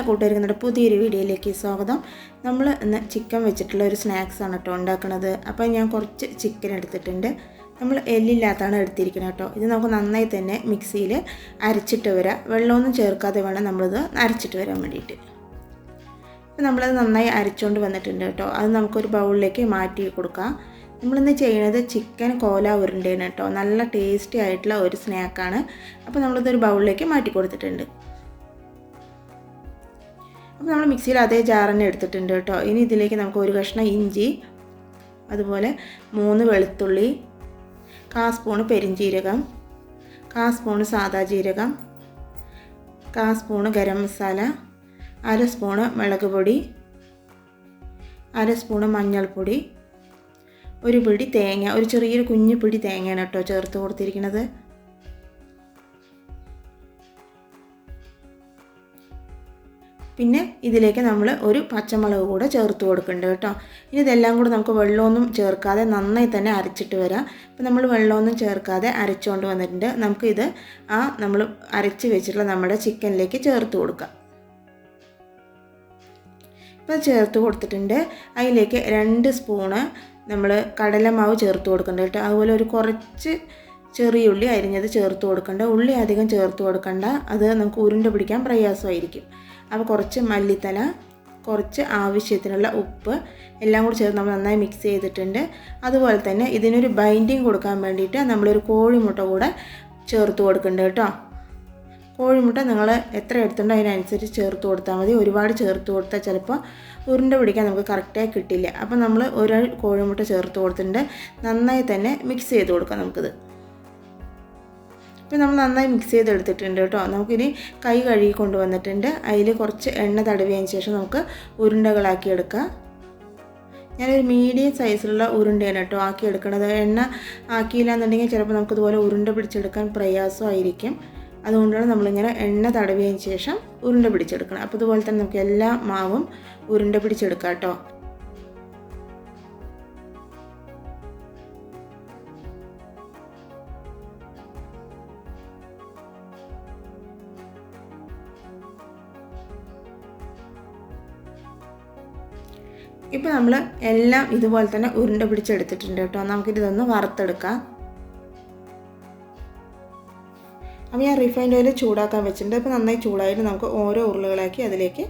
എല്ലാ കൂട്ടുകാർക്കും നമ്മുടെ പുതിയൊരു വീഡിയോയിലേക്ക് സ്വാഗതം. നമ്മൾ ഇന്ന് ചിക്കൻ വെച്ചിട്ടുള്ള ഒരു സ്നാക്സ് ആണ് കേട്ടോ ഉണ്ടാക്കുന്നത്. അപ്പോൾ ഞാൻ കുറച്ച് ചിക്കൻ എടുത്തിട്ടുണ്ട്. നമ്മൾ എല്ലില്ലാത്തതാണ് എടുത്തിരിക്കുന്നത് കേട്ടോ. ഇത് നമുക്ക് നന്നായി തന്നെ മിക്സിയിൽ അരച്ചിട്ട് വരാം. വെള്ളമൊന്നും ചേർക്കാതെ വേണം നമ്മളിത് അരച്ചിട്ട് വരാൻ വേണ്ടിയിട്ട്. അപ്പോൾ നമ്മളത് നന്നായി അരച്ചുകൊണ്ട് വന്നിട്ടുണ്ട് കേട്ടോ. അത് നമുക്കൊരു ബൗളിലേക്ക് മാറ്റി കൊടുക്കാം. നമ്മളിന്ന് ചെയ്യുന്നത് ചിക്കൻ കോല ഉരുണ്ടയാണ് കേട്ടോ. നല്ല ടേസ്റ്റി ആയിട്ടുള്ള ഒരു സ്നാക്കാണ്. അപ്പോൾ നമ്മളിതൊരു ബൗളിലേക്ക് മാറ്റി കൊടുത്തിട്ടുണ്ട്. അപ്പോൾ നമ്മൾ മിക്സിയിൽ അതേ ജാർ തന്നെ എടുത്തിട്ടുണ്ട് കേട്ടോ. ഇനി ഇതിലേക്ക് നമുക്ക് ഒരു കഷ്ണം ഇഞ്ചി, അതുപോലെ 3 വെളുത്തുള്ളി, 1/4 സ്പൂണ് പെരിഞ്ജീരകം, 1/4 സ്പൂണ് സാദാ ജീരകം, 1/4 സ്പൂണ് ഗരം മസാല, 1/2 സ്പൂണ് മുളക് പൊടി, 1/2 സ്പൂണ് മഞ്ഞൾപ്പൊടി, ഒരു പിടി തേങ്ങ, ഒരു ചെറിയൊരു കുഞ്ഞു പിടി തേങ്ങയാണ് കേട്ടോ ചേർത്ത് കൊടുത്തിരിക്കുന്നത്. പിന്നെ ഇതിലേക്ക് നമ്മൾ ഒരു പച്ചമുളക് കൂടെ ചേർത്ത് കൊടുക്കുന്നുണ്ട് കേട്ടോ. ഇനി ഇതെല്ലാം കൂടെ നമുക്ക് വെള്ളമൊന്നും ചേർക്കാതെ നന്നായി തന്നെ അരച്ചിട്ട് വരാം. അപ്പോൾ നമ്മൾ വെള്ളമൊന്നും ചേർക്കാതെ അരച്ചുകൊണ്ട് വന്നിട്ടുണ്ട്. നമുക്കിത് നമ്മൾ അരച്ച് വെച്ചിട്ടുള്ള നമ്മുടെ ചിക്കനിലേക്ക് ചേർത്ത് കൊടുക്കാം. ഇപ്പോൾ ചേർത്ത് കൊടുത്തിട്ടുണ്ട്. അതിലേക്ക് 2 സ്പൂണ് നമ്മൾ കടലമാവ് ചേർത്ത് കൊടുക്കുന്നുണ്ട് കേട്ടോ. അതുപോലെ ഒരു കുറച്ച് ചെറിയ ഉള്ളി അരിഞ്ഞത് ചേർത്ത് കൊടുക്കണ്ട. ഉള്ളി അധികം ചേർത്ത് കൊടുക്കണ്ട, അത് നമുക്ക് ഉരുണ്ട പിടിക്കാൻ പ്രയാസമായിരിക്കും. അപ്പോൾ കുറച്ച് മല്ലിത്തല, കുറച്ച് ആവശ്യത്തിനുള്ള ഉപ്പ് എല്ലാം കൂടി ചേർത്ത് നമ്മൾ നന്നായി മിക്സ് ചെയ്തിട്ടുണ്ട്. അതുപോലെ തന്നെ ഇതിനൊരു ബൈൻഡിങ് കൊടുക്കാൻ വേണ്ടിയിട്ട് നമ്മളൊരു കോഴിമുട്ട കൂടെ ചേർത്ത് കൊടുക്കുന്നുണ്ട് കേട്ടോ. കോഴിമുട്ട നിങ്ങൾ എത്ര എടുത്തുണ്ടോ അതിനനുസരിച്ച് ചേർത്ത് കൊടുത്താൽ മതി. ഒരുപാട് ചേർത്ത് കൊടുത്താൽ ചിലപ്പോൾ ഉരുണ്ട പിടിക്കാൻ നമുക്ക് കറക്റ്റായി കിട്ടില്ല. അപ്പോൾ നമ്മൾ ഒരു കോഴിമുട്ട ചേർത്ത് കൊടുത്തിട്ടുണ്ട്. നന്നായി തന്നെ മിക്സ് ചെയ്ത് കൊടുക്കാം നമുക്കിത്. ഇപ്പോൾ നമ്മൾ നന്നായി മിക്സ് ചെയ്തെടുത്തിട്ടുണ്ട് കേട്ടോ. നമുക്കിനി കൈ കഴുകി കൊണ്ടുവന്നിട്ടുണ്ട്. അതിൽ കുറച്ച് എണ്ണ തടവിയതിന് ശേഷം നമുക്ക് ഉരുണ്ടകളാക്കി എടുക്കാം. ഞാനൊരു മീഡിയം സൈസിലുള്ള ഉരുണ്ടയാണ് കേട്ടോ ആക്കിയെടുക്കണത്. എണ്ണ ആക്കിയില്ല എന്നുണ്ടെങ്കിൽ ചിലപ്പോൾ നമുക്കിതുപോലെ ഉരുണ്ട പിടിച്ചെടുക്കാൻ പ്രയാസമായിരിക്കും. അതുകൊണ്ടാണ് നമ്മളിങ്ങനെ എണ്ണ തടവിയതിന് ശേഷം ഉരുണ്ട പിടിച്ചെടുക്കണം. അപ്പോൾ ഇതുപോലെ തന്നെ നമുക്ക് എല്ലാ മാവും ഉരുണ്ട പിടിച്ചെടുക്കാം കേട്ടോ. ഇപ്പോൾ നമ്മൾ എല്ലാം ഇതുപോലെ തന്നെ ഉരുണ്ട പിടിച്ചെടുത്തിട്ടുണ്ട് കേട്ടോ. നമുക്കിതൊന്ന് വറുത്തെടുക്കാം. അപ്പോൾ ഞാൻ റിഫൈൻഡ് ഓയിൽ ചൂടാക്കാൻ വെച്ചിട്ടുണ്ട്. അപ്പോൾ നന്നായി ചൂടായിട്ട് നമുക്ക് ഓരോ ഉരുളകളാക്കി അതിലേക്ക്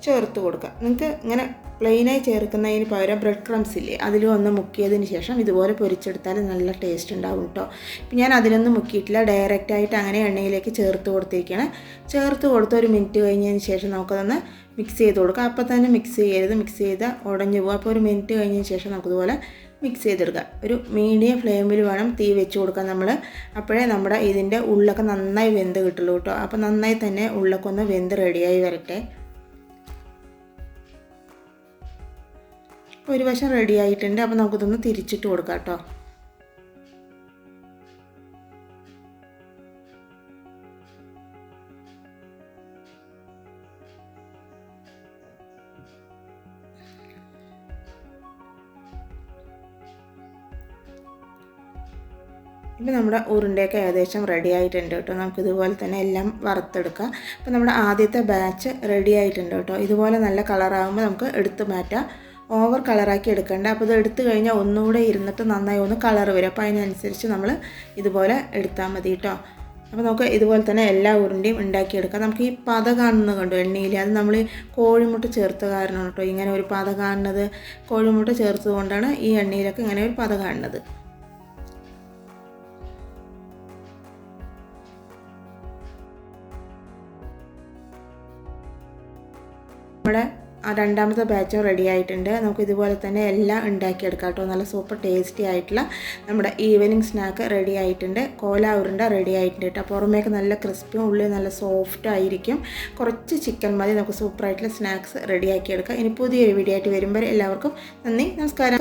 ചേർത്ത് കൊടുക്കാം. നിങ്ങൾക്ക് ഇങ്ങനെ പ്ലെയിനായി ചേർക്കുന്നതിന് പകരം ബ്രെഡ് ക്രംസ് ഇല്ലേ, അതിലും ഒന്ന് മുക്കിയതിന് ശേഷം ഇതുപോലെ പൊരിച്ചെടുത്താൽ നല്ല ടേസ്റ്റ് ഉണ്ടാവും കേട്ടോ. ഇപ്പം ഞാൻ അതിലൊന്നും മുക്കിയിട്ടില്ല, ഡയറക്റ്റായിട്ട് അങ്ങനെ എണ്ണയിലേക്ക് ചേർത്ത് കൊടുത്തിരിക്കുകയാണ്. ചേർത്ത് കൊടുത്ത് ഒരു മിനിറ്റ് കഴിഞ്ഞതിന് ശേഷം നമുക്കതൊന്ന് മിക്സ് ചെയ്ത് കൊടുക്കാം. അപ്പോൾ തന്നെ മിക്സ് ചെയ്യരുത്, മിക്സ് ചെയ്താൽ ഉടഞ്ഞു പോകും. അപ്പോൾ ഒരു മിനിറ്റ് കഴിഞ്ഞതിന് ശേഷം നമുക്കിതുപോലെ മിക്സ് ചെയ്തെടുക്കുക. ഒരു മീഡിയം ഫ്ലെയിമിൽ വേണം തീ വെച്ച് കൊടുക്കാൻ നമ്മൾ. അപ്പോഴേ നമ്മുടെ ഇതിൻ്റെ ഉള്ളൊക്കെ നന്നായി വെന്ത് കിട്ടുള്ളൂ കേട്ടോ. അപ്പോൾ നന്നായി തന്നെ ഉള്ളൊക്കെ ഒന്ന് വെന്ത് റെഡിയായി വരട്ടെ. ഒരു വശം റെഡി ആയിട്ടുണ്ട്. അപ്പോൾ നമുക്കിതൊന്ന് തിരിച്ചിട്ട് കൊടുക്കാം കേട്ടോ. ഇപ്പോൾ നമ്മുടെ ഉരുണ്ടയൊക്കെ ഏകദേശം റെഡി ആയിട്ടുണ്ട് കേട്ടോ. നമുക്കിതുപോലെ തന്നെ എല്ലാം വറുത്തെടുക്കാം. അപ്പോൾ നമ്മുടെ ആദ്യത്തെ ബാച്ച് റെഡി ആയിട്ടുണ്ട് കേട്ടോ. ഇതുപോലെ നല്ല കളറാകുമ്പോൾ നമുക്ക് എടുത്ത് മാറ്റാം. ഓവർ കളറാക്കി എടുക്കേണ്ട. അപ്പോൾ ഇത് എടുത്തു കഴിഞ്ഞാൽ ഒന്നുകൂടെ ഇരുന്നിട്ട് നന്നായി ഒന്ന് കളർ വരും. അപ്പോൾ അതിനനുസരിച്ച് നമ്മൾ ഇതുപോലെ എടുത്താൽ മതി കേട്ടോ. അപ്പോൾ നമുക്ക് ഇതുപോലെ തന്നെ എല്ലാ ഉരുണ്ടയും ഉണ്ടാക്കിയെടുക്കാം. നമുക്ക് ഈ പത കാണുന്നത് കണ്ടു എണ്ണയിൽ, അത് നമ്മൾ കോഴിമുട്ട ചേർത്ത കാരണമാണ് കേട്ടോ ഇങ്ങനെ ഒരു പത കാണുന്നത്. കോഴിമുട്ട ചേർത്തത് കൊണ്ടാണ് ഈ എണ്ണയിലൊക്കെ ഇങ്ങനെ ഒരു പത കാണുന്നത്. നമ്മുടെ രണ്ടാമത്തെ ബാച്ചും റെഡി ആയിട്ടുണ്ട്. നമുക്ക് ഇതുപോലെ തന്നെ എല്ലാം ഉണ്ടാക്കിയെടുക്കാം കേട്ടോ. നല്ല സൂപ്പർ ടേസ്റ്റി ആയിട്ടുള്ള നമ്മുടെ ഈവനിങ് സ്നാക്ക് റെഡി ആയിട്ടുണ്ട്. കോല ഉരുണ്ട റെഡി ആയിട്ടുണ്ട് കേട്ടോ. പുറമേക്ക് നല്ല ക്രിസ്പിയും ഉള്ളിൽ നല്ല സോഫ്റ്റ് ആയിരിക്കും. കുറച്ച് ചിക്കൻ മതി, നമുക്ക് സൂപ്പറായിട്ടുള്ള സ്നാക്സ് റെഡിയാക്കിയെടുക്കാം. ഇനി പുതിയൊരു വീഡിയോ ആയിട്ട് വരുമ്പോൾ എല്ലാവർക്കും നന്ദി, നമസ്കാരം.